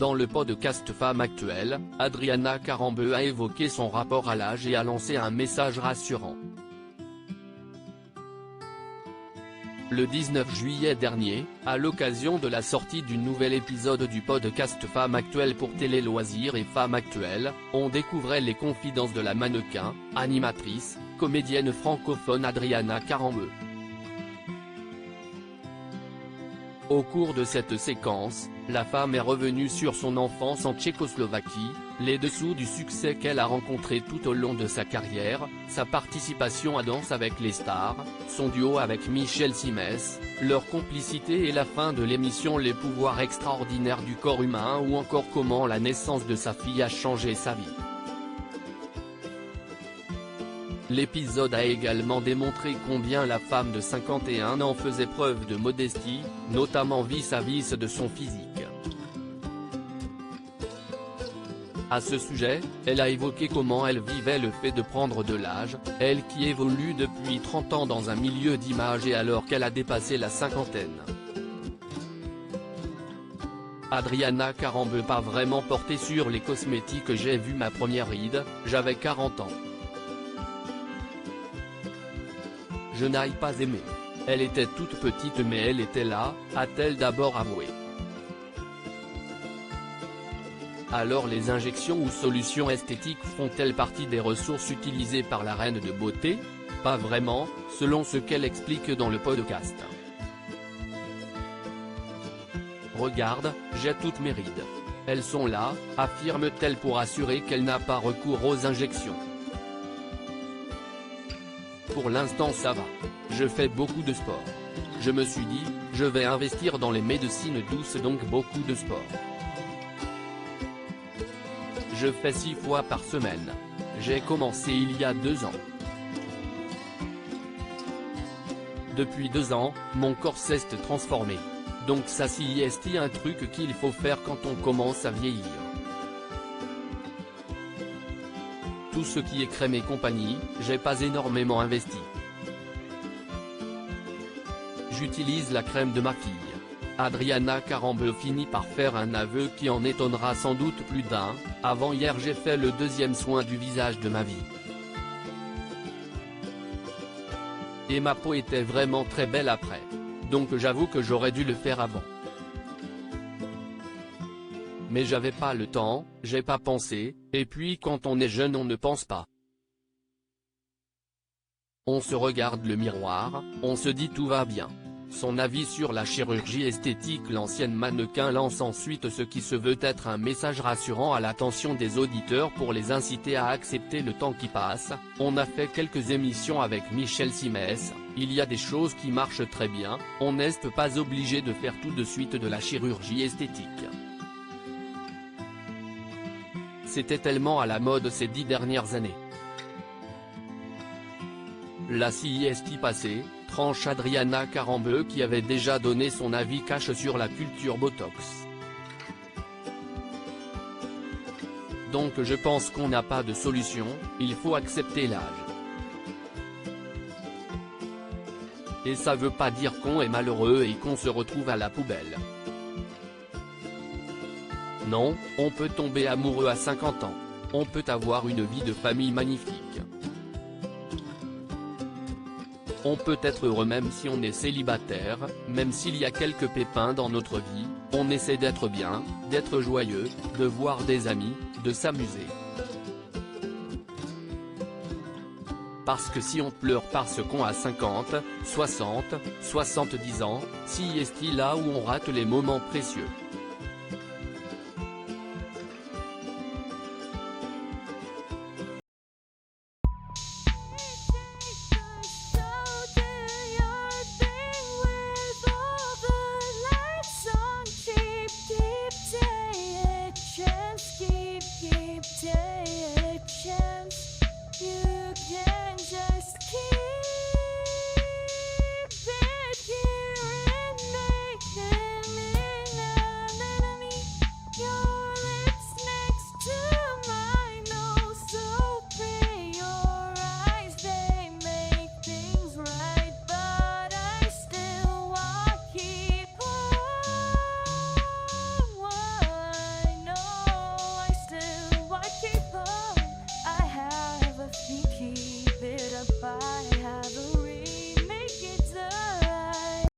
Dans le podcast Femme Actuelle, Adriana Carambeu a évoqué son rapport à l'âge et a lancé un message rassurant. Le 19 juillet dernier, à l'occasion de la sortie du nouvel épisode du podcast Femme Actuelle pour Télé Loisirs et Femme Actuelle, on découvrait les confidences de la mannequin, animatrice, comédienne francophone Adriana Carambeu. Au cours de cette séquence, la femme est revenue sur son enfance en Tchécoslovaquie, les dessous du succès qu'elle a rencontré tout au long de sa carrière, sa participation à Danse avec les stars, son duo avec Michel Simès, leur complicité et la fin de l'émission Les pouvoirs extraordinaires du corps humain ou encore comment la naissance de sa fille a changé sa vie. L'épisode a également démontré combien la femme de 51 ans faisait preuve de modestie, notamment vis-à-vis de son physique. À ce sujet, elle a évoqué comment elle vivait le fait de prendre de l'âge, elle qui évolue depuis 30 ans dans un milieu d'image et alors qu'elle a dépassé la cinquantaine. Adriana Carambeu pas vraiment portée sur les cosmétiques. J'ai vu ma première ride, j'avais 40 ans. Je n'aille pas aimé. Elle était toute petite mais elle était là, a-t-elle d'abord avoué. Alors les injections ou solutions esthétiques font-elles partie des ressources utilisées par la reine de beauté? Pas vraiment, selon ce qu'elle explique dans le podcast. Regarde, j'ai toutes mes rides. Elles sont là, affirme-t-elle pour assurer qu'elle n'a pas recours aux injections. Pour l'instant ça va. Je fais beaucoup de sport. Je me suis dit, je vais investir dans les médecines douces donc beaucoup de sport. Je fais 6 fois par semaine. J'ai commencé il y a 2 ans. Depuis 2 ans, mon corps s'est transformé. Donc ça c'est un truc qu'il faut faire quand on commence à vieillir. Tout ce qui est crème et compagnie, j'ai pas énormément investi. J'utilise la crème de ma fille. Adriana Carambeu finit par faire un aveu qui en étonnera sans doute plus d'un. Avant hier j'ai fait le 2e soin du visage de ma vie. Et ma peau était vraiment très belle après. Donc j'avoue que j'aurais dû le faire avant. Mais j'avais pas le temps, j'ai pas pensé, et puis quand on est jeune on ne pense pas. On se regarde le miroir, on se dit tout va bien. Son avis sur la chirurgie esthétique. L'ancienne mannequin lance ensuite ce qui se veut être un message rassurant à l'attention des auditeurs pour les inciter à accepter le temps qui passe. On a fait quelques émissions avec Michel Simès, il y a des choses qui marchent très bien, on n'est pas obligé de faire tout de suite de la chirurgie esthétique. C'était tellement à la mode ces 10 dernières années. La sieste passée, tranche Adriana Carambeu qui avait déjà donné son avis cash sur la culture Botox. Donc je pense qu'on n'a pas de solution, il faut accepter l'âge. Et ça veut pas dire qu'on est malheureux et qu'on se retrouve à la poubelle. Non, on peut tomber amoureux à 50 ans. On peut avoir une vie de famille magnifique. On peut être heureux même si on est célibataire, même s'il y a quelques pépins dans notre vie, on essaie d'être bien, d'être joyeux, de voir des amis, de s'amuser. Parce que si on pleure parce qu'on a 50, 60, 70 ans, si est-il là où on rate les moments précieux.